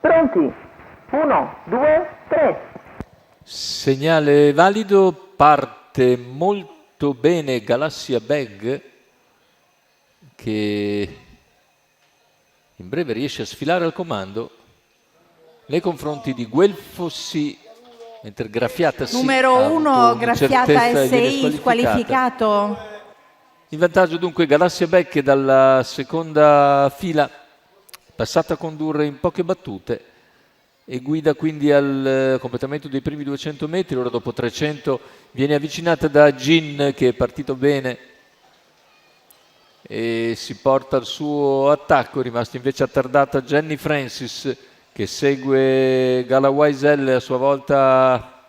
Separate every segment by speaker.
Speaker 1: Pronti? 1, 2, 3.
Speaker 2: Segnale valido, parte molto bene Galassia Bag, che in breve riesce a sfilare al comando nei confronti di Guelfo Sì, mentre Graffiata Sì
Speaker 3: Numero
Speaker 2: ha avuto
Speaker 3: 1, Graffiata
Speaker 2: un'incertezza e viene
Speaker 3: SI, squalificato.
Speaker 2: In vantaggio dunque Galassia Bag, che dalla seconda fila passata a condurre in poche battute e guida quindi al completamento dei primi 200 metri. Ora dopo 300 viene avvicinata da Gin, che è partito bene e si porta al suo attacco. È rimasto invece attardata Jenny Francis, che segue Gala Wiesel, a sua volta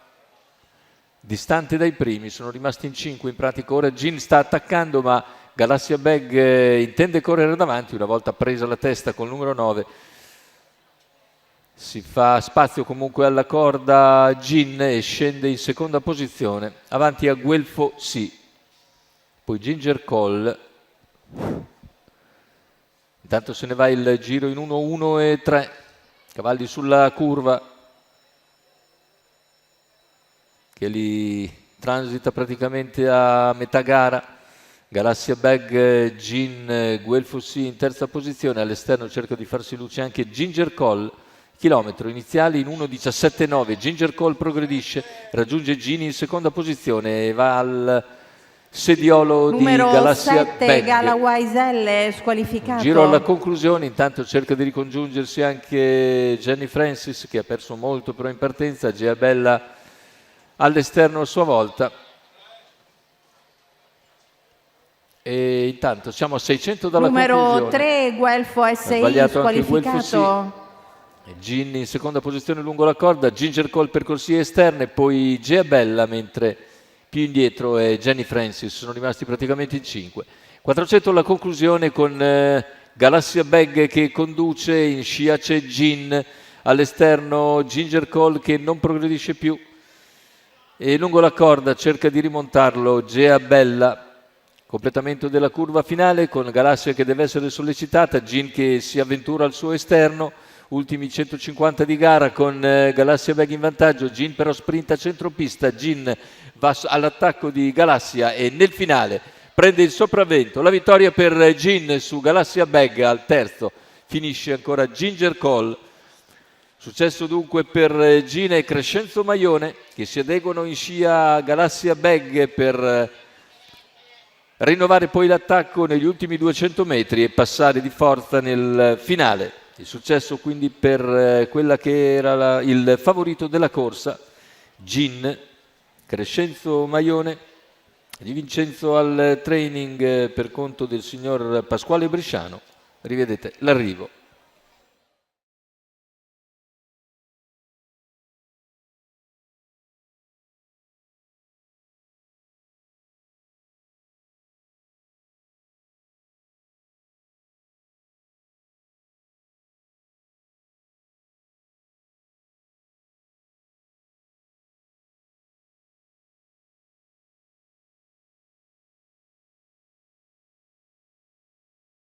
Speaker 2: distante dai primi. Sono rimasti in 5 in pratica. Ora Gin sta attaccando, ma Galassia Bag intende correre davanti. Una volta presa la testa col numero 9 si fa spazio comunque alla corda Gin e scende in seconda posizione avanti a Guelfo Sì. Poi Ginger Cole, intanto se ne va il giro in 1, 1 e 3, cavalli sulla curva che li transita praticamente a metà gara. Galassia Bag, Gin, Guelfo Sì in terza posizione. All'esterno cerca di farsi luce anche Ginger Cole. Chilometro iniziale in 1:17,9. Ginger Cole progredisce, raggiunge Gin in seconda posizione e va al sediolo di Galassia
Speaker 3: Numero 7,
Speaker 2: Bag.
Speaker 3: Gala Wiesel, squalificato.
Speaker 2: Giro alla conclusione, intanto cerca di ricongiungersi anche Jenny Francis, che ha perso molto però in partenza. Gea Bella all'esterno a sua volta. E intanto siamo a 600 dalla conclusione.
Speaker 3: Numero 3, Guelfo SI, squalificato.
Speaker 2: Gin in seconda posizione lungo la corda, Ginger Cole per corsie esterne, poi Gea Bella, mentre più indietro è Jenny Francis. Sono rimasti praticamente in 5. 400 alla conclusione, con Galassia Bag che conduce, in scia c'è Gin, all'esterno Ginger Cole che non progredisce più e lungo la corda cerca di rimontarlo Gea Bella. Completamento della curva finale con Galassia che deve essere sollecitata, Gin che si avventura al suo esterno. Ultimi 150 di gara con Galassia Bag in vantaggio. Gin però sprinta a centropista. Gin va all'attacco di Galassia e nel finale prende il sopravvento. La vittoria per Gin su Galassia Bag. Al terzo finisce ancora Ginger Cole. Successo dunque per Gin e Crescenzo Maione, che si adeguano in scia a Galassia Bag per rinnovare poi l'attacco negli ultimi 200 metri e passare di forza nel finale. Il successo quindi per quella che era il favorito della corsa, Gin. Crescenzo Maione, Di Vincenzo al training per conto del signor Pasquale Bresciano. Rivedete l'arrivo.